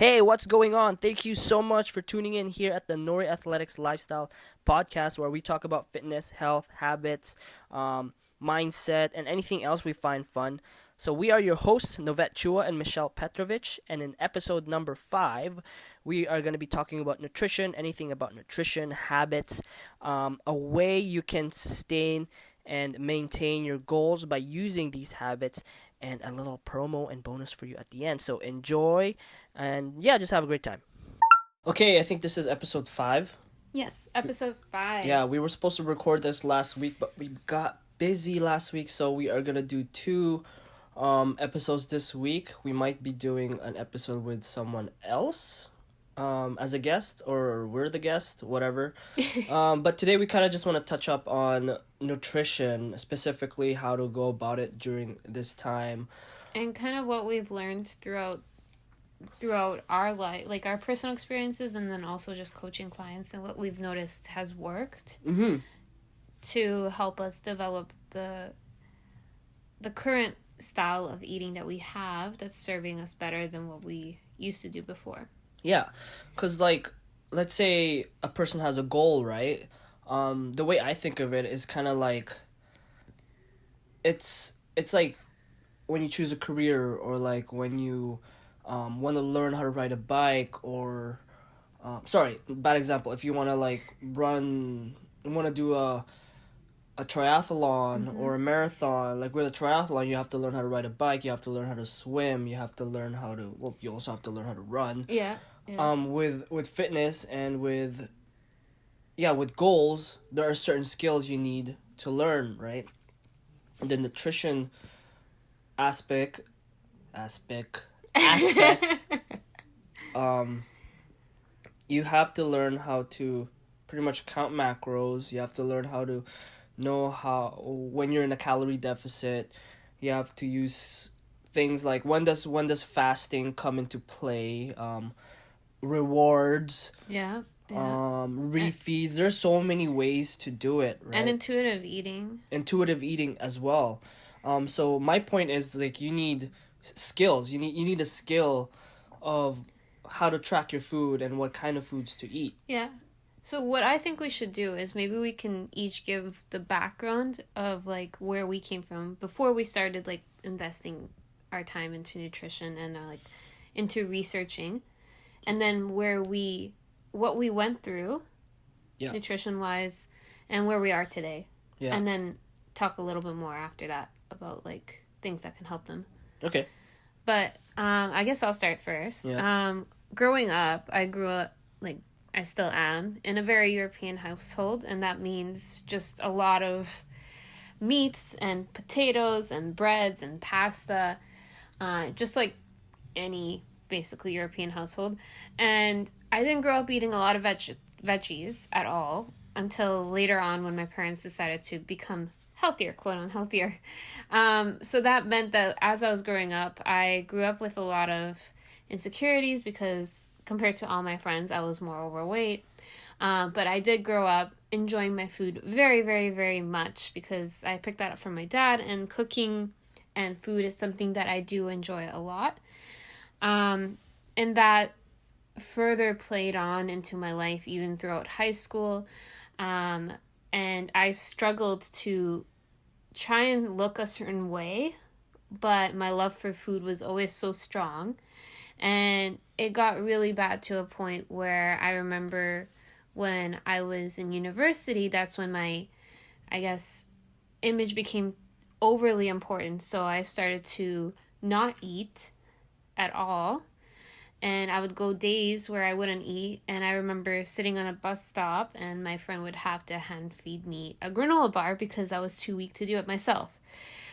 Hey, what's going on? Thank you so much for tuning in here at the Nori Athletics Lifestyle Podcast, where we talk about fitness, health, habits, mindset, and anything else we find fun. So, we are your hosts, Novet Chua and Michelle Petrovich, and in episode number 5, we are going to be talking about nutrition, anything about nutrition, habits, a way you can sustain and maintain your goals by using these habits, and a little promo and bonus for you at the end. So, enjoy and yeah, just have a great time. Okay, I think this is episode 5. Yes, episode 5. Yeah, we were supposed to record this last week, but we got busy last week, so we are gonna do two episodes this week. We might be doing an episode with someone else as a guest, or we're the guest, whatever. But today we kind of just want to touch up on nutrition, specifically how to go about it during this time. And kind of what we've learned throughout our life, like our personal experiences, and then also just coaching clients, and what we've noticed has worked to help us develop the current style of eating that we have that's serving us better than what we used to do before. Yeah, because, like, let's say a person has a goal, right? The way I think of it is kind of like, it's like when you choose a career, or like when you want to learn how to ride a bike, or sorry, bad example. If you want to like run, you want to do a triathlon or a marathon. Like with a triathlon, you have to learn how to ride a bike, you have to learn how to swim, you have to learn how to, well, you also have to learn how to run. Yeah. With fitness and with goals, there are certain skills you need to learn, right? The nutrition aspect um you have to learn how to pretty much count macros. You have to learn how to know how, when you're in a calorie deficit, you have to use things like, when does fasting come into play, rewards, Yeah. refeeds. There's so many ways to do it, right? And intuitive eating As well. So my point is, like, you need skills. You need a skill of how to track your food and what kind of foods to eat. Yeah. So what I think we should do is maybe we can each give the background of like where we came from before we started like investing our time into nutrition and like into researching, and then what we went through, nutrition wise, and where we are today. Yeah. And then talk a little bit more after that about like things that can help them. Okay. But I guess I'll start first. Yeah. Growing up, I grew up, like I still am, in a very European household, and that means just a lot of meats and potatoes and breads and pasta, just like any basically European household. And I didn't grow up eating a lot of veggies at all until later on when my parents decided to become healthier, quote unquote healthier. So that meant that as I was growing up, I grew up with a lot of insecurities because compared to all my friends, I was more overweight. But I did grow up enjoying my food very, very, very much because I picked that up from my dad, and cooking and food is something that I do enjoy a lot. And that further played on into my life even throughout high school. And I struggled to try and look a certain way, but my love for food was always so strong. And it got really bad to a point where I remember when I was in university, that's when my, I guess, image became overly important. So I started to not eat at all. And I would go days where I wouldn't eat. And I remember sitting on a bus stop and my friend would have to hand feed me a granola bar because I was too weak to do it myself.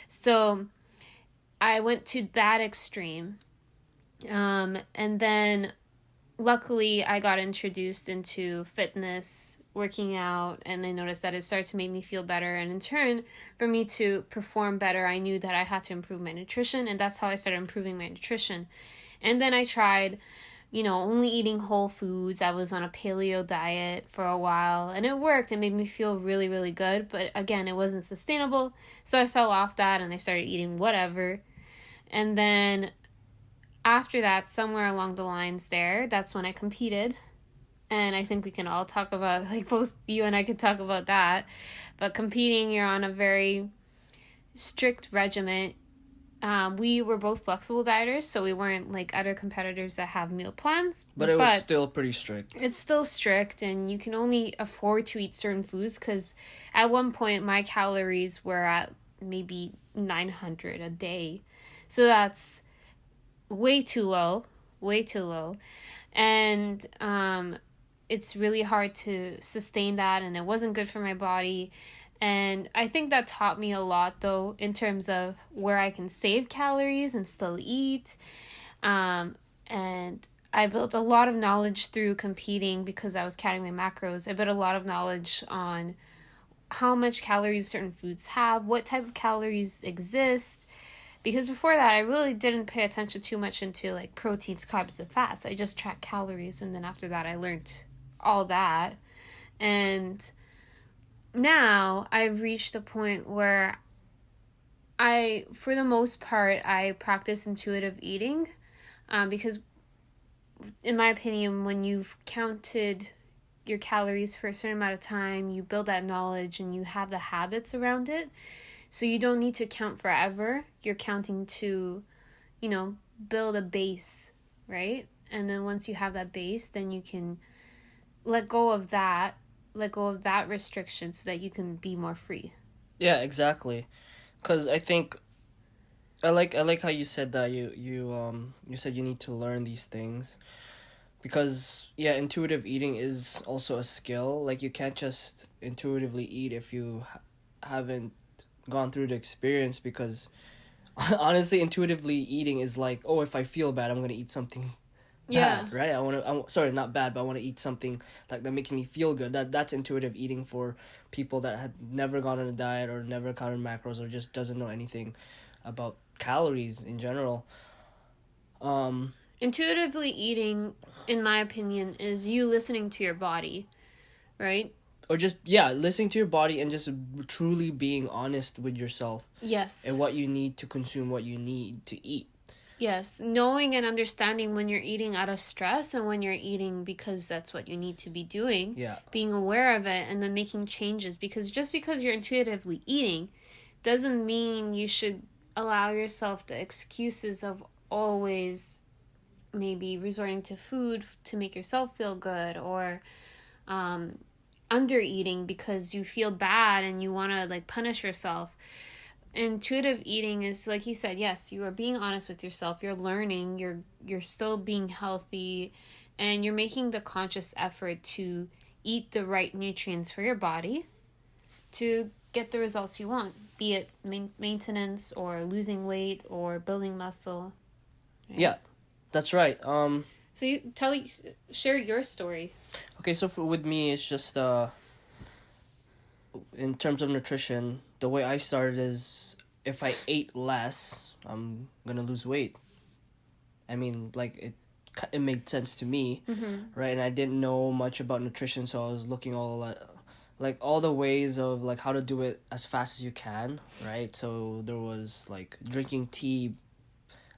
So I went to that extreme. And then luckily I got introduced into fitness, working out, and I noticed that it started to make me feel better. And in turn, for me to perform better, I knew that I had to improve my nutrition. And that's how I started improving my nutrition. And then I tried, only eating whole foods. I was on a paleo diet for a while, and it worked. It made me feel really, really good. But again, it wasn't sustainable. So I fell off that and I started eating whatever. And then after that, somewhere along the lines there, that's when I competed. And I think we can all talk about, like, both you and I could talk about that. But competing, you're on a very strict regimen. We were both flexible dieters, so we weren't like other competitors that have meal plans. But it was But still pretty strict. it's still strict, and you can only afford to eat certain foods because at one point my calories were at maybe 900 a day. So that's way too low, way too low. And it's really hard to sustain that, and it wasn't good for my body. And I think that taught me a lot, though, in terms of where I can save calories and still eat. And I built a lot of knowledge through competing because I was counting my macros. I built a lot of knowledge on how much calories certain foods have, what type of calories exist. Because before that, I really didn't pay attention too much into like proteins, carbs, and fats. I just tracked calories, and then after that, I learned all that. And now I've reached a point where for the most part, I practice intuitive eating, because in my opinion, when you've counted your calories for a certain amount of time, you build that knowledge and you have the habits around it. So you don't need to count forever. You're counting to, build a base, right? And then once you have that base, then you can let go of that restriction so that you can be more free. Yeah, exactly. Because I think I like how you said that you said you need to learn these things, because yeah, intuitive eating is also a skill. Like, you can't just intuitively eat if you haven't gone through the experience, because honestly, intuitively eating is like, oh, if I feel bad, I'm gonna eat something Yeah. bad, right? Sorry, not bad, but I want to eat something like that makes me feel good. That's intuitive eating for people that had never gone on a diet or never counted macros or just doesn't know anything about calories in general. Um, Intuitively eating, in my opinion, is you listening to your body, right? or just, yeah, listening to your body and just truly being honest with yourself Yes. and what you need to consume, what you need to eat. Yes. Knowing and understanding when you're eating out of stress and when you're eating because that's what you need to be doing. Yeah. Being aware of it and then making changes. Because just because you're intuitively eating doesn't mean you should allow yourself the excuses of always maybe resorting to food to make yourself feel good, or under eating because you feel bad and you want to like punish yourself. Intuitive eating is, like he said, yes, you are being honest with yourself, you're learning, you're still being healthy, and you're making the conscious effort to eat the right nutrients for your body to get the results you want, be it maintenance or losing weight or building muscle, right? Yeah, that's right. So share your story. Okay, so with me, it's just in terms of nutrition, the way I started is, if I ate less, I'm gonna lose weight. I mean, like, it made sense to me, right? And I didn't know much about nutrition, so I was looking all the ways of like how to do it as fast as you can, right? So there was like drinking tea,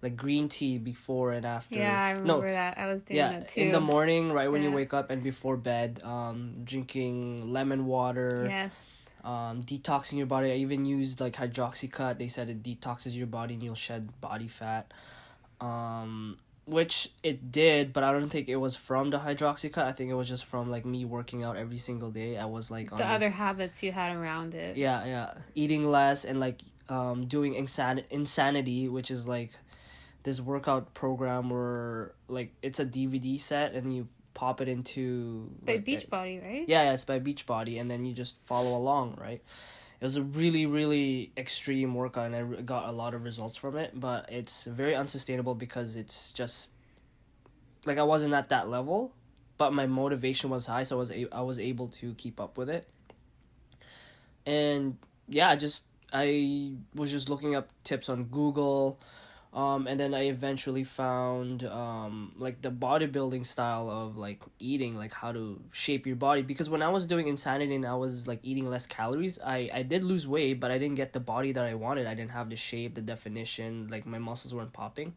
like green tea before and after. Yeah, I remember that. I was doing that too. In the morning, right when you Yeah. wake up, and before bed, drinking lemon water. Yes. Detoxing your body. I even used like hydroxycut. They said it detoxes your body and you'll shed body fat. Which it did, but I don't think it was from the hydroxycut. I think it was just from like me working out every single day. I was like on The other habits you had around it. yeah, eating less and like doing insanity, which is like this workout program where like it's a DVD set and you pop it into By like, Beachbody, right? yeah, it's by Beachbody, and then you just follow along, right? It was a really, really extreme workout, and I got a lot of results from it, but it's very unsustainable because it's just like I wasn't at that level, but my motivation was high, so I was able to keep up with it. And yeah, I was just looking up tips on Google. And then I eventually found like the bodybuilding style of like eating, like how to shape your body. Because when I was doing Insanity and I was like eating less calories, I did lose weight, but I didn't get the body that I wanted. I didn't have the shape, the definition, like my muscles weren't popping.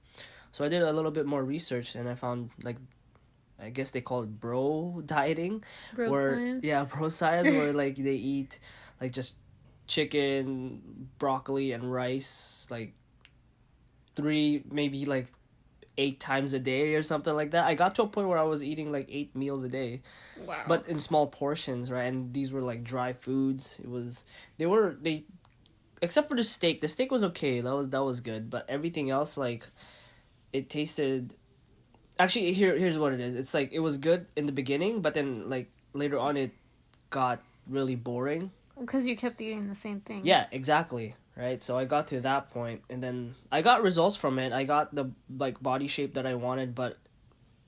So I did a little bit more research, and I found like, I guess they call it bro dieting, Bro where yeah, science. bro science, where like they eat like just chicken, broccoli, and rice like three, maybe like 8 times a day or something like that. I got to a point where I was eating like 8 meals a day, Wow. but in small portions, right? And these were like dry foods. They except for the steak. The steak was okay. That was good, but everything else, like, it tasted. Actually, here's what it is. It's like it was good in the beginning, but then like later on it got really boring. Because you kept eating the same thing. Yeah, exactly. Right. So I got to that point, and then I got results from it. I got the like body shape that I wanted, but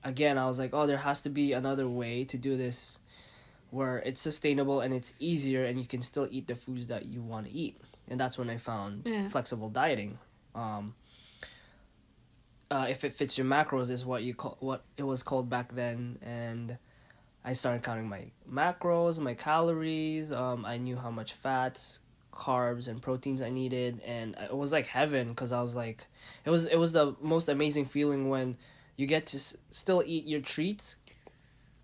again, I was like, oh, there has to be another way to do this where it's sustainable and it's easier, and you can still eat the foods that you want to eat. And that's when I found Yeah. flexible dieting. If it fits your macros is what it was called back then, and I started counting my macros, my calories. I knew how much fats, carbs, and proteins I needed, and it was like heaven because I was like, it was the most amazing feeling when you get to still eat your treats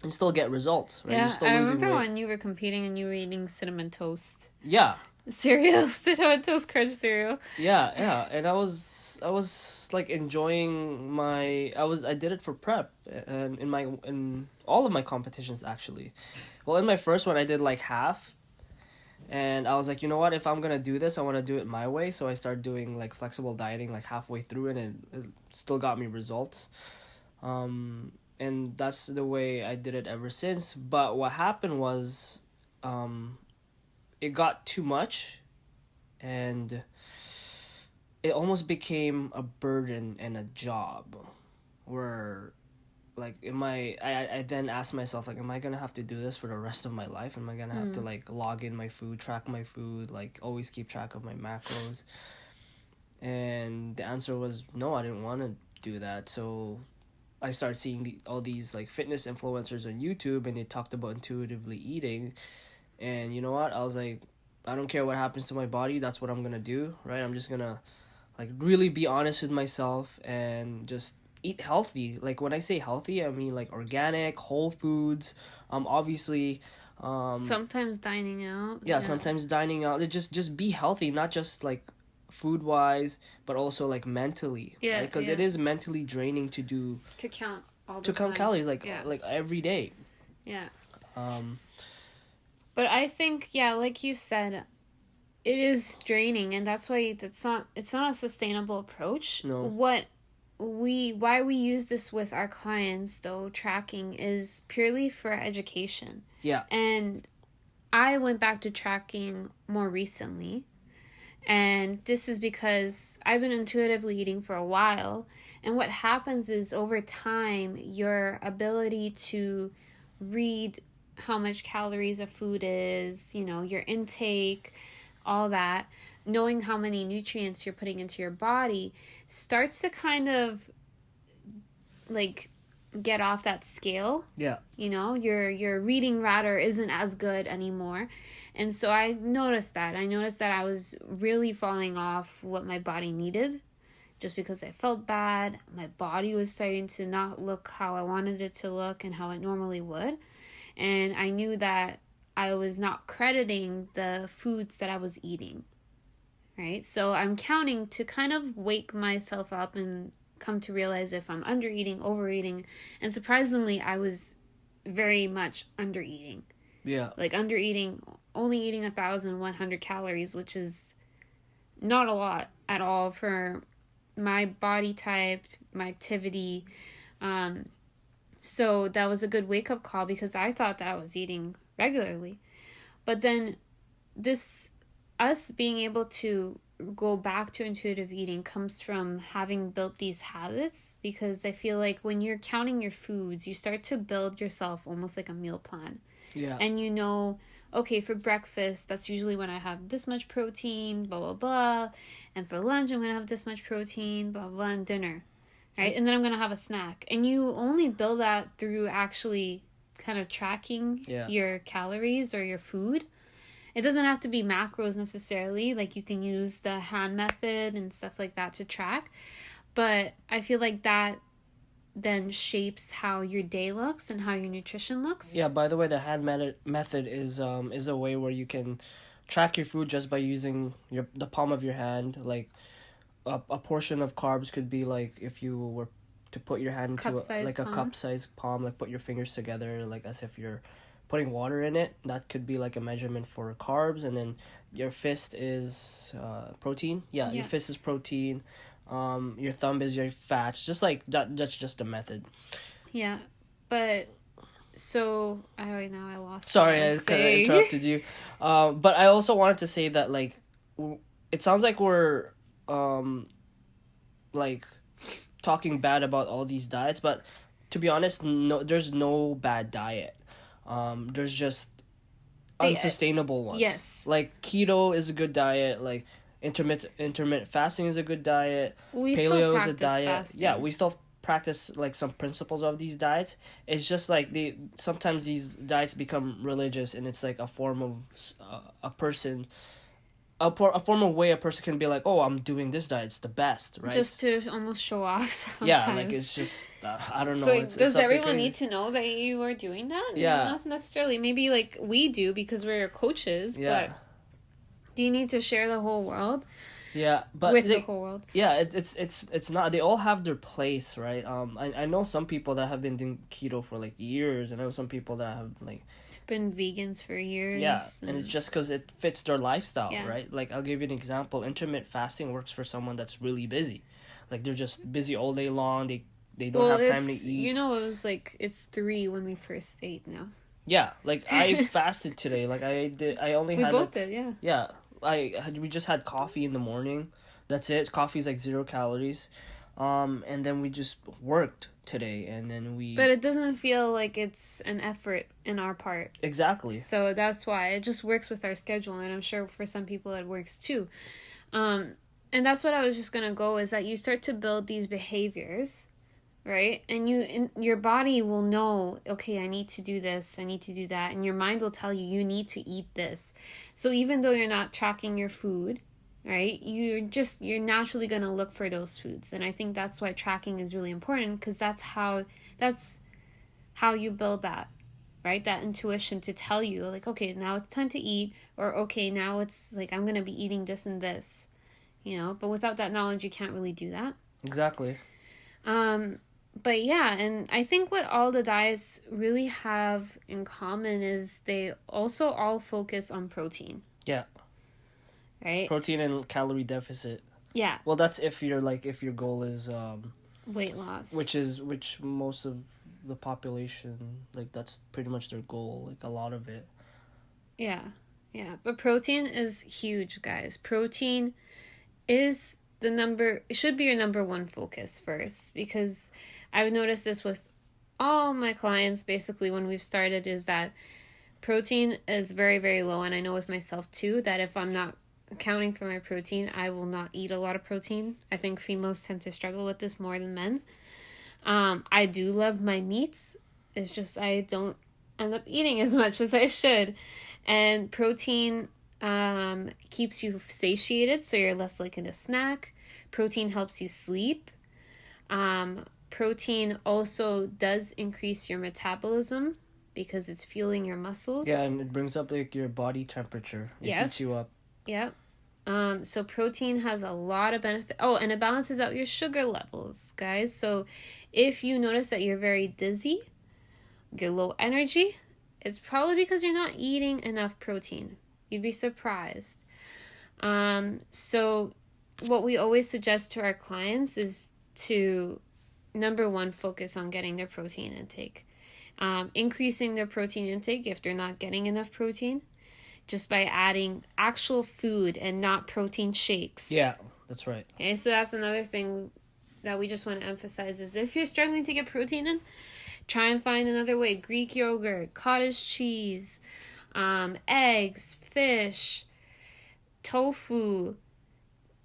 and still get results, right? You're Yeah, still I losing remember weight. when you were competing and you were eating cinnamon toast Yeah, cereal, cinnamon toast crunch cereal. yeah, and I was like enjoying I did it for prep and in all of my competitions actually. Well, in my first one I did like half, and I was like, you know what, if I'm gonna do this, I want to do it my way. So I started doing like flexible dieting like halfway through, and it still got me results. And that's the way I did it ever since. But what happened was, um, it got too much, and it almost became a burden and a job where like I then asked myself, like, am I gonna have to do this for the rest of my life? Am I gonna have to like log in my food, track my food, like always keep track of my macros? And the answer was no, I didn't want to do that. So I started seeing all these like fitness influencers on YouTube, and they talked about intuitively eating. And you know what, I was like, I don't care what happens to my body, that's what I'm gonna do, right? I'm just gonna like really be honest with myself and just eat healthy. Like when I say healthy, I mean like organic, whole foods. Obviously, Sometimes dining out. yeah, Yeah. sometimes dining out. Just be healthy, not just like food wise, but also like mentally, right? Yeah, Because yeah. it is mentally draining to do To count all the to count time. calories like Yeah. like every day. Yeah. Um, But I think, yeah, like you said, it is draining, and that's why it's not a sustainable approach. no, Why we use this with our clients though, tracking, is purely for education. yeah, And I went back to tracking more recently, and this is because I've been intuitively eating for a while, and what happens is over time your ability to read how much calories a food is, your intake, all that, knowing how many nutrients you're putting into your body starts to kind of like get off that scale. yeah, Your reading radar isn't as good anymore. And so I noticed that. I was really falling off what my body needed just because I felt bad. My body was starting to not look how I wanted it to look and how it normally would. And I knew that I was not crediting the foods that I was eating. Right? So I'm counting to kind of wake myself up and come to realize if I'm under eating, overeating. And surprisingly, I was very much under eating. yeah, Like under eating, only eating 1,100 calories, which is not a lot at all for my body type, my activity. So that was a good wake up call because I thought that I was eating regularly. But then us being able to go back to intuitive eating comes from having built these habits, because I feel like when you're counting your foods, you start to build yourself almost like a meal plan. yeah, And okay, for breakfast, that's usually when I have this much protein, blah, blah, blah. And for lunch, I'm going to have this much protein, blah, blah, and dinner. Right? And then I'm going to have a snack. And you only build that through actually kind of tracking your calories or your food. It doesn't have to be macros necessarily. Like you can use the hand method and stuff like that to track. But I feel like that then shapes how your day looks and how your nutrition Yeah, looks. by the way, the hand method is a way where you can track your food just by using the palm of your hand. Like a portion of carbs could be like if you were to put your hand into Cup size like a palm. cup size palm, like put your fingers together like as if you're putting water in it. That could be like a measurement for carbs, and then your fist is protein. Yeah, your Yeah. fist is protein. Your thumb is your fats. Just like that. That's just a method. Yeah. But so now I lost what Sorry, I I was kind of saying. interrupted you. But I also wanted to say that like, it sounds like we're um, like talking bad about all these diets, but to be honest, no, there's no bad diet. There's just They unsustainable ones. yes. Like keto is a good diet. Like intermittent fasting is a good diet. We still Paleo is a practice diet. fasting. Yeah, we still practice like some principles of these diets. It's just like they sometimes these diets become religious, and it's like a form of a person. A form of way a person can be like, oh, I'm doing this diet, it's the best, right? Just to almost show off sometimes. Yeah, like it's just I don't know. So It's does something everyone crazy. need to know that you are doing that? Yeah. Not necessarily. Maybe like we do because we're your coaches, Yeah, but do you need to share the whole world yeah, but with the whole world? yeah, it's not. They all have their place, right? I know some people that have been doing keto for like years, and I know some people that have like Been vegans for years. yeah, and it's just because it fits their lifestyle, Yeah. right? Like I'll give you an example. Intermittent fasting works for someone that's really busy, like they're just busy all day long. They don't have time to eat. You know, it was like it's 3 when we first ate now. Yeah, like I fasted today. Like I did. I only We had both like, did, yeah. yeah. We just had coffee in the morning. That's it. Coffee's like 0 calories. And then we just worked today, and then we But it doesn't feel like it's an effort in our part. exactly. So that's why it just works with our schedule, and I'm sure for some people it works too. And that's what I was just gonna go is that you start to build these behaviors, right? And your body will know, okay, I need to do this, I need to do that, and your mind will tell you you need to eat this. So even though you're not tracking your food, right, you're naturally going to look for those foods. And I think that's why tracking is really important, because that's how you build that, right, that intuition to tell you like, okay, now it's time to eat, or okay, now it's like I'm going to be eating this and this, but without that knowledge you can't really do that. Exactly. But yeah, and I think what all the diets really have in common is they also all focus on protein. Yeah. Right? Protein and calorie deficit. Yeah. Well, that's if your goal is Weight loss. which most of the population, like that's pretty much their goal, like a lot of it. Yeah. Yeah, but protein is huge, guys. Protein is it should be your number one focus first, because I've noticed this with all my clients basically when we've started, is that protein is very, very low, and I know with myself too that if I'm not accounting for my protein, I will not eat a lot of protein. I think females tend to struggle with this more than men. I do love my meats. It's just I don't end up eating as much as I should. And protein keeps you satiated, so you're less likely to snack. Protein helps you sleep. Protein also does increase your metabolism because it's fueling your muscles. Yeah, and it brings up like your body temperature. It heats you up. Yeah. So protein has a lot of benefit. Oh, and it balances out your sugar levels, guys. So if you notice that you're very dizzy, you're low energy, it's probably because you're not eating enough protein. You'd be surprised. So what we always suggest to our clients is to, number one, focus on getting their protein intake. Increasing their protein intake if they're not getting enough protein, just by adding actual food and not protein shakes. Yeah, that's right. Okay, so that's another thing that we just want to emphasize is if you're struggling to get protein in, try and find another way. Greek yogurt, cottage cheese, eggs, fish, tofu,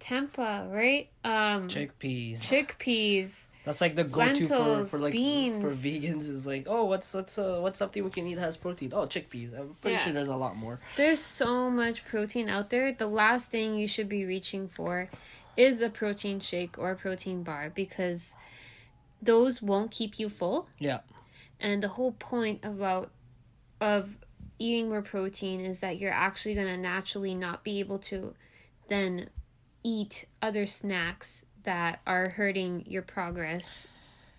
tempeh, right? Chickpeas. That's like the go-to lentils, for like beans. for vegans is like, oh, what's something we can eat that has protein? Oh, chickpeas. I'm pretty sure there's a lot more. There's so much protein out there. The last thing you should be reaching for is a protein shake or a protein bar, because those won't keep you full. Yeah. And the whole point of eating more protein is that you're actually going to naturally not be able to then eat other snacks that are hurting your progress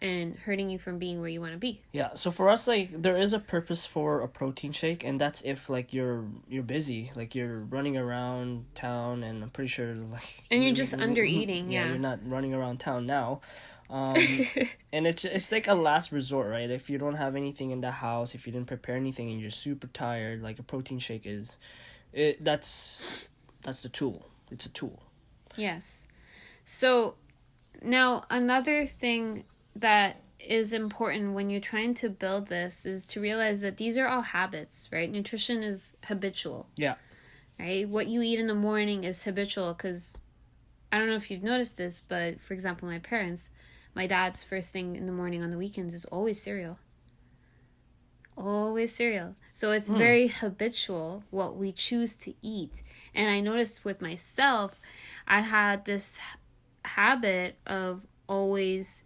and hurting you from being where you want to be. Yeah, so for us, like, there is a purpose for a protein shake, and that's if, like, you're busy, like, you're running around town, and I'm pretty sure, like, And you're just under eating, yeah, yeah. you're not running around town now. And it's like a last resort, right? If you don't have anything in the house, if you didn't prepare anything, and you're super tired, like, a protein shake is, that's the tool. It's a tool. Yes. So now another thing that is important when you're trying to build this is to realize that these are all habits, right? Nutrition is habitual. Yeah. Right? What you eat in the morning is habitual, because I don't know if you've noticed this, but for example, my dad's first thing in the morning on the weekends is always cereal. Always cereal. So it's very habitual what we choose to eat. And I noticed with myself, I had this habit of always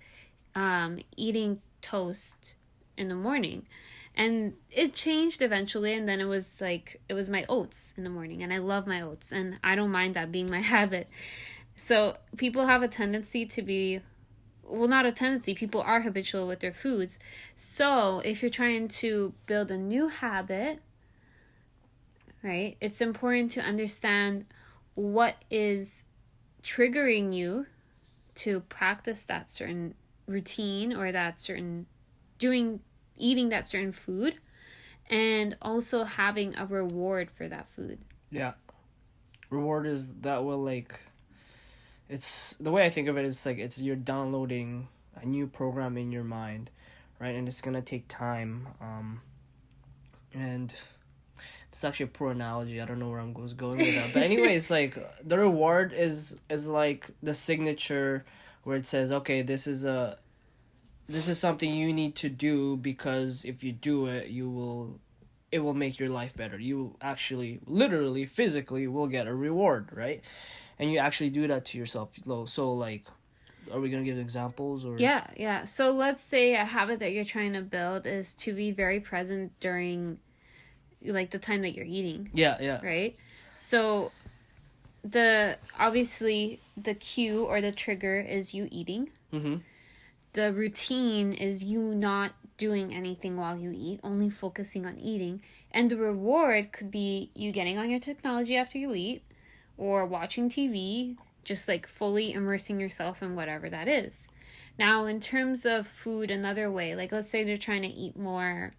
eating toast in the morning. And it changed eventually, and then it was my oats in the morning, and I love my oats, and I don't mind that being my habit. So people have a tendency to be, well, not a tendency, people are habitual with their foods. So if you're trying to build a new habit, right, it's important to understand what is triggering you to practice that certain routine or that certain eating that certain food, and also having a reward for that food. Yeah. Reward is that will, like, it's the way I think of it is like it's you're downloading a new program in your mind, right? And it's gonna take time. And it's actually a poor analogy. I don't know where I'm going with that. But anyways, like the reward is like the signature where it says, okay, this is something you need to do, because if you do it, it will make your life better. You actually, literally, physically will get a reward, right? And you actually do that to yourself. So, like, are we going to give examples? Or Yeah. So let's say a habit that you're trying to build is to be very present during, like, the time that you're eating. Yeah. Right? So obviously, the cue or the trigger is you eating. Mm-hmm. The routine is you not doing anything while you eat, only focusing on eating. And the reward could be you getting on your technology after you eat, or watching TV, just like fully immersing yourself in whatever that is. Now, in terms of food, another way, like let's say they're trying to eat more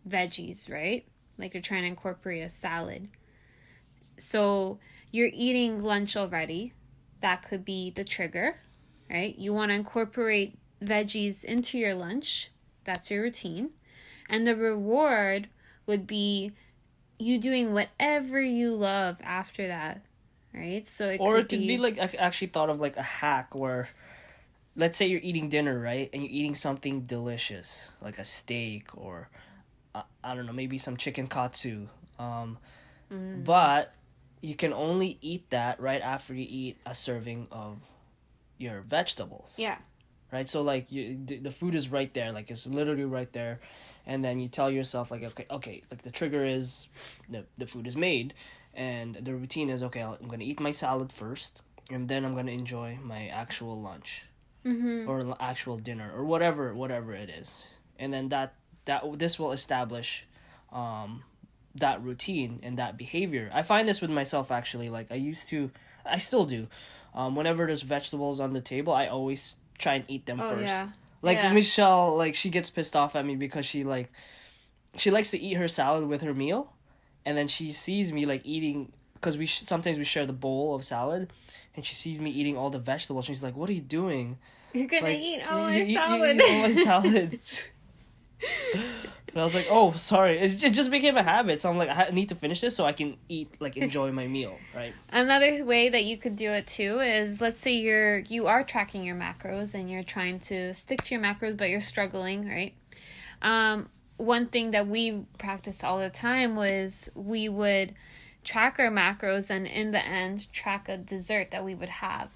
veggies, right? Like you're trying to incorporate a salad. So you're eating lunch already. That could be the trigger, right? You want to incorporate veggies into your lunch. That's your routine. And the reward would be you doing whatever you love after that, right? So it could be like, I actually thought of like a hack where, let's say you're eating dinner, right? And you're eating something delicious, like a steak or, I don't know, maybe some chicken katsu. But you can only eat that right after you eat a serving of your vegetables. Yeah. Right? So, like, the food is right there. Like, it's literally right there. And then you tell yourself, like, okay, like, the trigger is the food is made. And the routine is, okay, I'm going to eat my salad first. And then I'm going to enjoy my actual lunch. Mm-hmm. Or actual dinner. Or whatever it is. And then this will establish that routine and that behavior. I find this with myself, actually. Like, I still do. Whenever there's vegetables on the table, I always try and eat them first. Yeah. Like, yeah. Michelle, like, she gets pissed off at me because she likes to eat her salad with her meal, and then she sees me, like, eating, because sometimes we share the bowl of salad, and she sees me eating all the vegetables, and she's like, what are you doing? You're gonna like, eat all my salad. You eat all my salad. And I was like, oh, sorry. It just became a habit. So I'm like, I need to finish this so I can eat, like, enjoy my meal, right? Another way that you could do it too is, let's say you are tracking your macros and you're trying to stick to your macros, but you're struggling, right? One thing that we practiced all the time was we would track our macros and in the end track a dessert that we would have.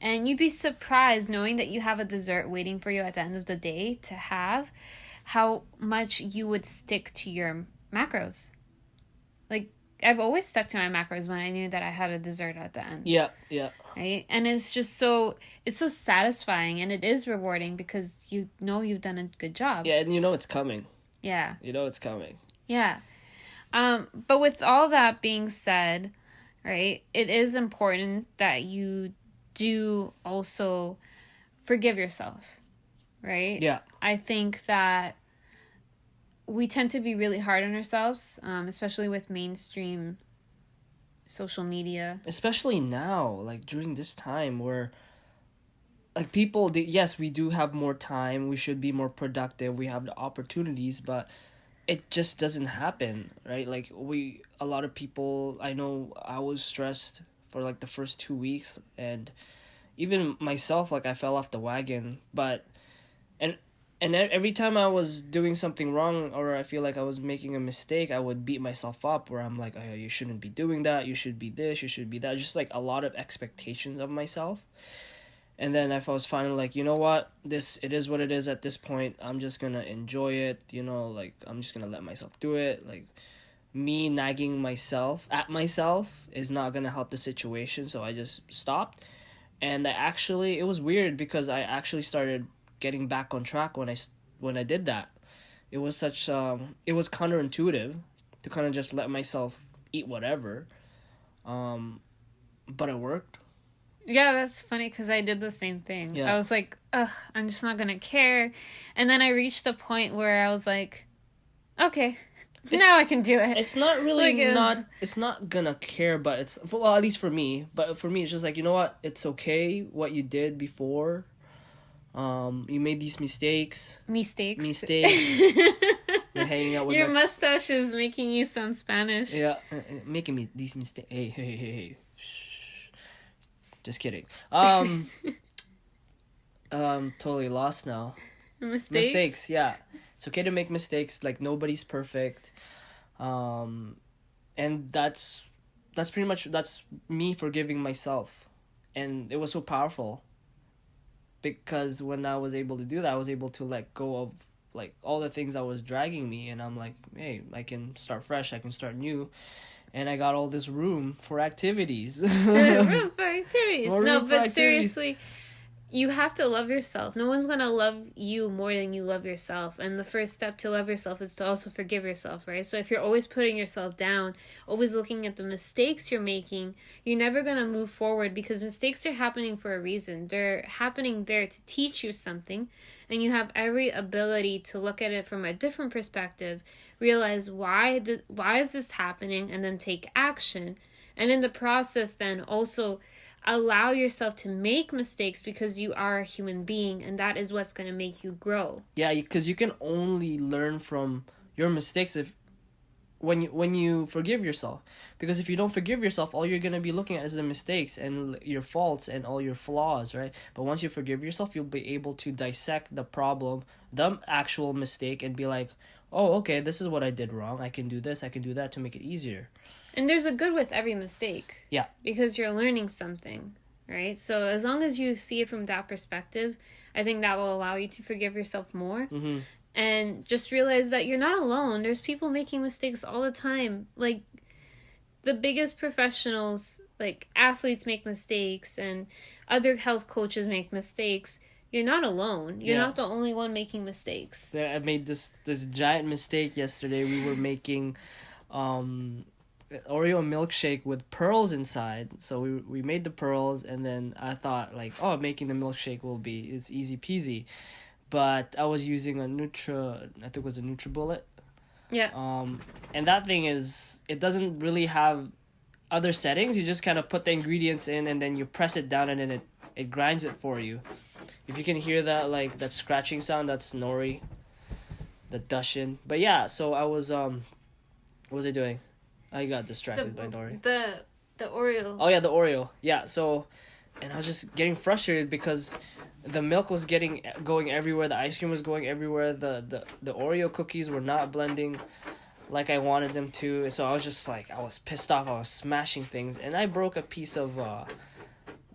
And you'd be surprised knowing that you have a dessert waiting for you at the end of the day to have, how much you would stick to your macros. Like, I've always stuck to my macros when I knew that I had a dessert at the end. Yeah, yeah. Right? And it's just it's so satisfying, and it is rewarding because you know you've done a good job. Yeah, and you know it's coming. Yeah. You know it's coming. Yeah. But with all that being said, right, it is important that you do also forgive yourself, right? Yeah. I think that we tend to be really hard on ourselves, especially with mainstream social media. Especially now, like during this time where like people, yes, we do have more time, we should be more productive, we have the opportunities, but it just doesn't happen, right? Like a lot of people, I know I was stressed for like the first 2 weeks, and even myself, like I fell off the wagon, but and every time I was doing something wrong or I feel like I was making a mistake, I would beat myself up where I'm like, oh, you shouldn't be doing that, you should be this, you should be that, just like a lot of expectations of myself. And then if I was finally like, you know what, it is what it is at this point, I'm just gonna enjoy it, like I'm just gonna let myself do it. Like me nagging myself at myself is not gonna help the situation, so I just stopped. And it was weird because I actually started getting back on track when I did that. It was it was counterintuitive to kind of just let myself eat whatever, but it worked. Yeah, that's funny because I did the same thing. Yeah. I was like, ugh, I'm just not going to care. And then I reached a point where I was like, okay, now I can do it. It's not really Like, it's not gonna care, but well, at least for me. But for me, it's just like, you know what? It's okay what you did before. You made these mistakes. Mistakes. You're hanging out with Your mustache is making you sound Spanish. Yeah, making me these mistakes. Hey. Shh. Just kidding. Totally lost now. Mistakes, yeah. It's okay to make mistakes. Like nobody's perfect. And that's pretty much that's me forgiving myself, and it was so powerful. Because when I was able to do that, I was able to let go of like all the things that was dragging me, and I'm like, hey, I can start fresh. I can start new. And I got all this room for activities. Room for activities. More No, room for but activities. seriously, you have to love yourself. No one's going to love you more than you love yourself. And the first step to love yourself is to also forgive yourself, right? So if you're always putting yourself down, always looking at the mistakes you're making, you're never going to move forward because mistakes are happening for a reason. They're happening there to teach you something. And you have every ability to look at it from a different perspective, realize why is this happening, and then take action. And in the process, then also allow yourself to make mistakes because you are a human being, and that is what's going to make you grow. Yeah, because you can only learn from your mistakes when you forgive yourself. Because if you don't forgive yourself, all you're going to be looking at is the mistakes and your faults and all your flaws, right? But once you forgive yourself, you'll be able to dissect the problem, the actual mistake, and be like, oh, okay, this is what I did wrong. I can do this, I can do that to make it easier. And there's a good with every mistake. Yeah. Because you're learning something, right? So as long as you see it from that perspective, I think that will allow you to forgive yourself more. Mm-hmm. And just realize that you're not alone. There's people making mistakes all the time. Like, the biggest professionals, like athletes make mistakes and other health coaches make mistakes. You're not alone. You're not the only one making mistakes. I made this giant mistake yesterday. We were making Oreo milkshake with pearls inside. So we made the pearls, and then I thought like, oh, making the milkshake it's easy peasy. But I was using I think it was a NutriBullet. Yeah. And that thing it doesn't really have other settings. You just kind of put the ingredients in, and then you press it down, and then it grinds it for you. If you can hear that, like, that scratching sound, that's Nori. The Dushin. But yeah, so I was, what was I doing? I got distracted by Nori. The Oreo. Oh yeah, the Oreo. Yeah, so, and I was just getting frustrated because the milk was going everywhere, the ice cream was going everywhere, the Oreo cookies were not blending like I wanted them to. So I was just like, I was pissed off, I was smashing things, and I broke a piece of,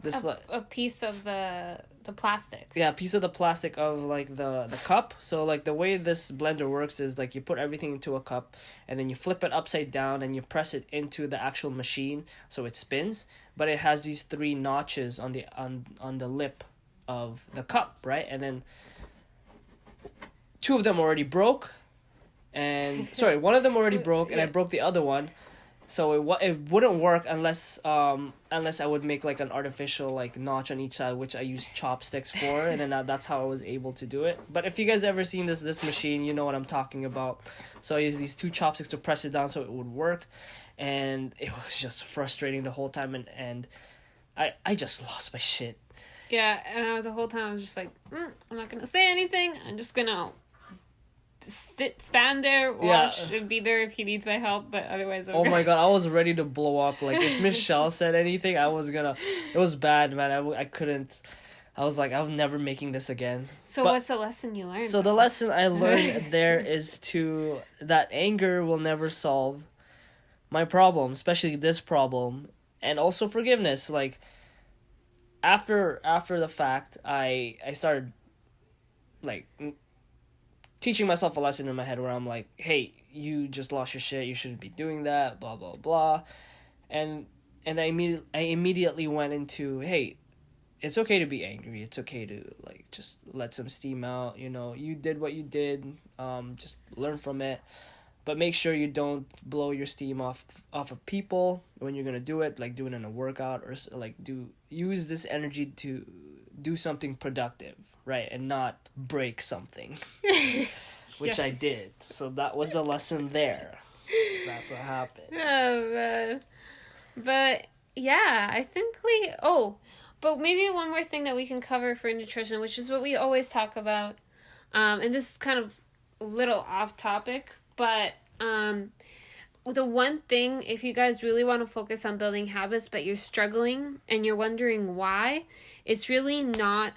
this a piece of the plastic. yeah, a piece of the plastic of like the cup. So like the way this blender works is like you put everything into a cup and then you flip it upside down and you press it into the actual machine so it spins, but it has these three notches on the lip of the cup, right? And then two of them already broke, and sorry, one of them already broke, and I broke the other one. So it wouldn't work unless I would make like an artificial like notch on each side, which I use chopsticks for, and then that's how I was able to do it. But if you guys ever seen this machine, you know what I'm talking about. So I use these two chopsticks to press it down so it would work, and it was just frustrating the whole time, and I just lost my shit. Yeah, and the whole time I was just like, I'm not gonna say anything. I'm just gonna stand there, watch, and be there if he needs my help, but otherwise oh my god, I was ready to blow up. Like if Michelle said anything, I was gonna, it was bad, man. I couldn't, I was like, I'm never making this again. So what's the lesson you learned? So the lesson I learned there is that anger will never solve my problem, especially this problem, and also forgiveness. Like after the fact, I started like teaching myself a lesson in my head where I'm like, hey, you just lost your shit, you shouldn't be doing that, blah blah blah, and I immediately went into, hey, it's okay to be angry, it's okay to like just let some steam out, you did what you did, just learn from it, but make sure you don't blow your steam off of people when you're gonna do it, like do it in a workout, or like use this energy to do something productive, right, and not break something. Which I did. So that was the lesson there. That's what happened. Oh man. But yeah, I think but maybe one more thing that we can cover for nutrition, which is what we always talk about, and this is kind of a little off topic, but the one thing, if you guys really want to focus on building habits but you're struggling and you're wondering why, it's really not,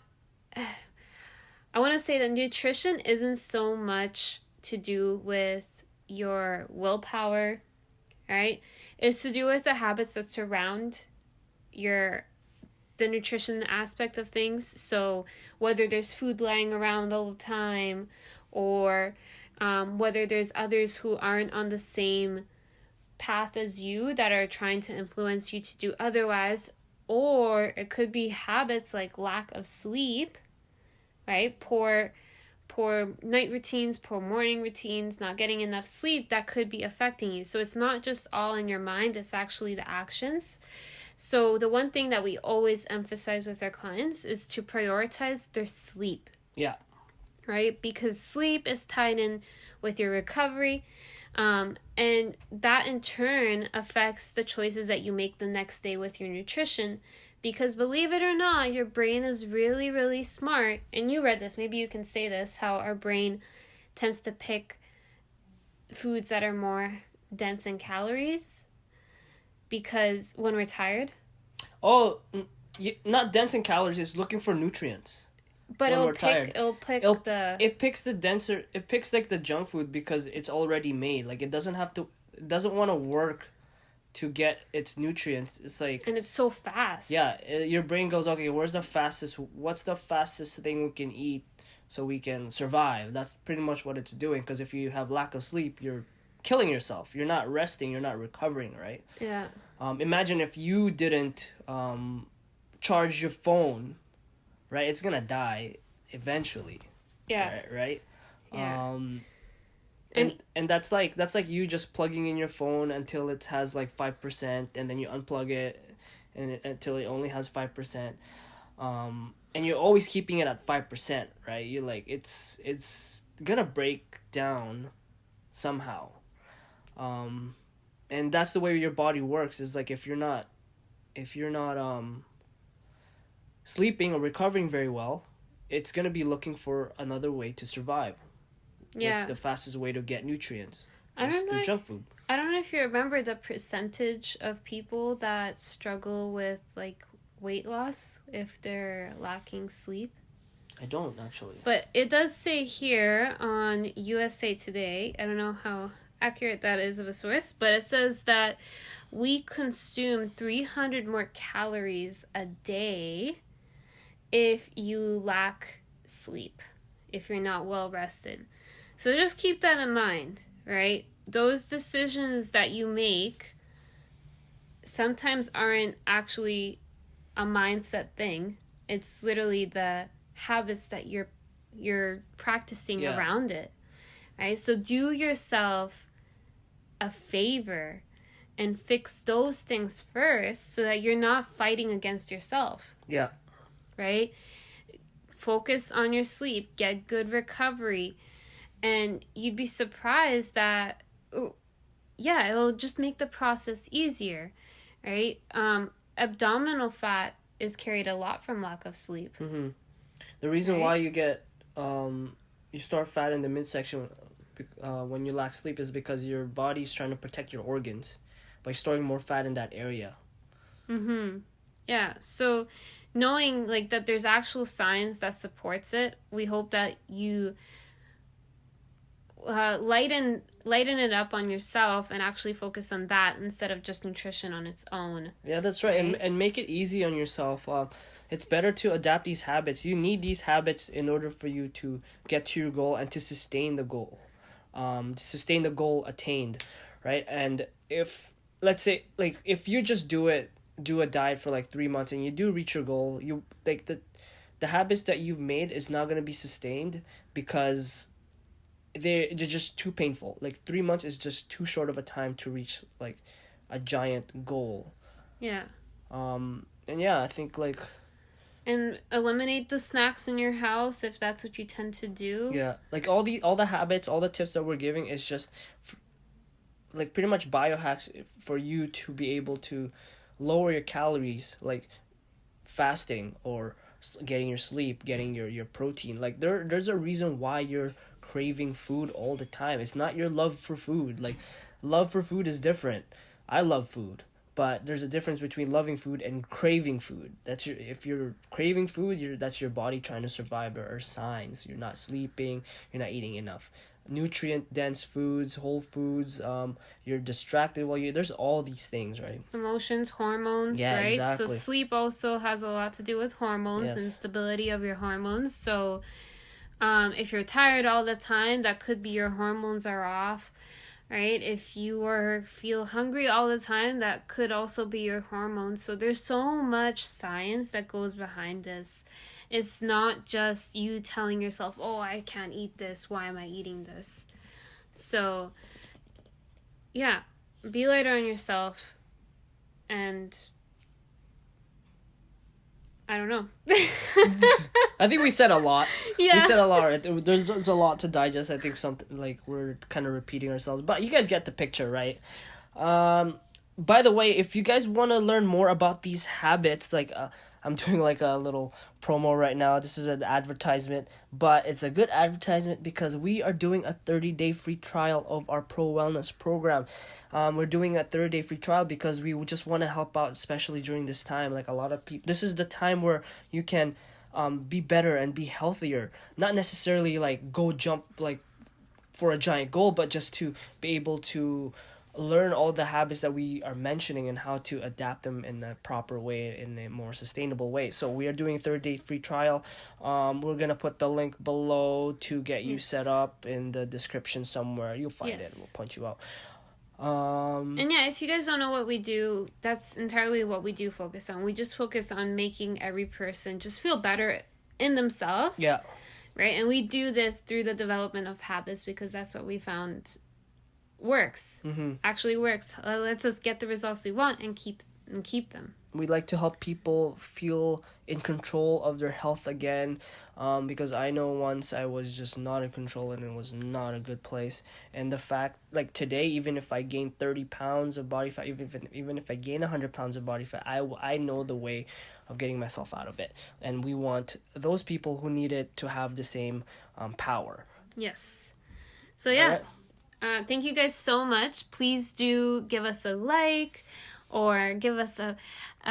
I want to say that nutrition isn't so much to do with your willpower, right? It's to do with the habits that surround the nutrition aspect of things. So whether there's food lying around all the time, or whether there's others who aren't on the same path as you that are trying to influence you to do otherwise, or it could be habits like lack of sleep, right? Poor night routines, poor morning routines, not getting enough sleep, that could be affecting you. So it's not just all in your mind, it's actually the actions. So the one thing that we always emphasize with our clients is to prioritize their sleep. Yeah. Right? Because sleep is tied in with your recovery, and that in turn affects the choices that you make the next day with your nutrition. Because believe it or not, your brain is really, really smart. And you read this, maybe you can say this, how our brain tends to pick foods that are more dense in calories because when we're tired. Oh, not dense in calories, it's looking for nutrients. But it picks like the junk food because it's already made. Like it doesn't want to work to get its nutrients. It's like, and it's so fast. Yeah, your brain goes, okay, what's the fastest thing we can eat so we can survive? That's pretty much what it's doing, because if you have lack of sleep, you're killing yourself. You're not resting, you're not recovering, right? Yeah. Imagine if you didn't charge your phone, right? It's gonna die eventually. Yeah. Right? Yeah. And that's like you just plugging in your phone until it has like 5%, and then you unplug it until it only has 5%. And you're always keeping it at 5%, right? You're like, it's gonna break down somehow. And that's the way your body works, is like if you're not sleeping or recovering very well, it's gonna be looking for another way to survive. Yeah. Like the fastest way to get nutrients is through junk food. I don't know if you remember the percentage of people that struggle with like weight loss if they're lacking sleep. I don't actually. But it does say here on USA Today, I don't know how accurate that is of a source, but it says that we consume 300 more calories a day if you lack sleep, if you're not well rested. So just keep that in mind, right? Those decisions that you make sometimes aren't actually a mindset thing. It's literally the habits that you're practicing around it, right? So do yourself a favor and fix those things first so that you're not fighting against yourself. Yeah. Right? Focus on your sleep, get good recovery, and you'd be surprised that it'll just make the process easier, right? Abdominal fat is carried a lot from lack of sleep. Mm-hmm. The reason why you get you store fat in the midsection when you lack sleep is because your body's trying to protect your organs by storing more fat in that area. Mm-hmm. Yeah. So knowing like that there's actual science that supports it, we hope that you lighten it up on yourself and actually focus on that instead of just nutrition on its own. Yeah, that's right. And make it easy on yourself. It's better to adapt these habits. You need these habits in order for you to get to your goal and to sustain the goal. Sustain the goal attained, right? And if, let's say, like, if you just do a diet for like 3 months and you do reach your goal, you like the habits that you've made is not going to be sustained because they're just too painful. Like 3 months is just too short of a time to reach like a giant goal. Yeah. And yeah, I think like. And eliminate the snacks in your house if that's what you tend to do. Yeah, like all the habits, all the tips that we're giving is just like pretty much biohacks for you to be able to lower your calories, like fasting or getting your sleep, getting your protein. Like there's a reason why you're craving food all the time. It's not your love for food. Like love for food is different. I love food. But there's a difference between loving food and craving food. If you're craving food, that's your body trying to survive. There are signs. You're not sleeping. You're not eating enough nutrient dense foods, whole foods. You're distracted while there's all these things, right? Emotions, hormones, yeah, right? Exactly. So sleep also has a lot to do with hormones and stability of your hormones. So if you're tired all the time, that could be your hormones are off. Right? If you feel hungry all the time, that could also be your hormones. So there's so much science that goes behind this. It's not just you telling yourself, oh, I can't eat this. Why am I eating this? So, yeah, be lighter on yourself. And I don't know. I think we said a lot. Yeah. We said a lot. There's a lot to digest. I think something like we're kind of repeating ourselves, but you guys get the picture, right? By the way, if you guys want to learn more about these habits, like I'm doing like a little promo right now. This is an advertisement, but it's a good advertisement because we are doing a 30-day free trial of our Pro Wellness program. We're doing a 30-day free trial because we just want to help out, especially during this time. Like a lot of people, this is the time where you can be better and be healthier. Not necessarily like go jump like for a giant goal, but just to be able to learn all the habits that we are mentioning and how to adapt them in a proper way, in a more sustainable way. So we are doing a 30-day free trial. We're going to put the link below to get you set up in the description somewhere. You'll find it. We'll point you out. And yeah, if you guys don't know what we do, that's entirely what we do focus on. We just focus on making every person just feel better in themselves. Yeah. Right? And we do this through the development of habits because that's what we found works. Actually works. Lets us get the results we want and keep them. We like to help people feel in control of their health again, because I know once I was just not in control and it was not a good place. And the fact, like today, even if I gain 30 pounds of body fat, even if I gain 100 pounds of body fat, I know the way of getting myself out of it. And we want those people who need it to have the same power. Yes. So yeah. Right. Thank you guys so much. Please do give us a like or give us a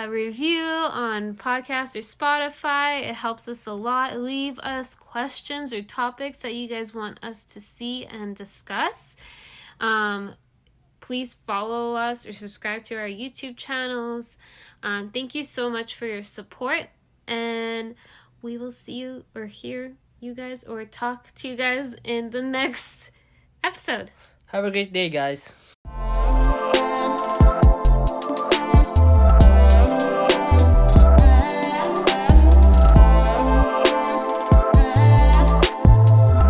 review on podcast or Spotify. It helps us a lot. Leave us questions or topics that you guys want us to see and discuss. please follow us or subscribe to our YouTube channels. Thank you so much for your support, and we will see you or hear you guys or talk to you guys in the next episode. Have a great day, guys.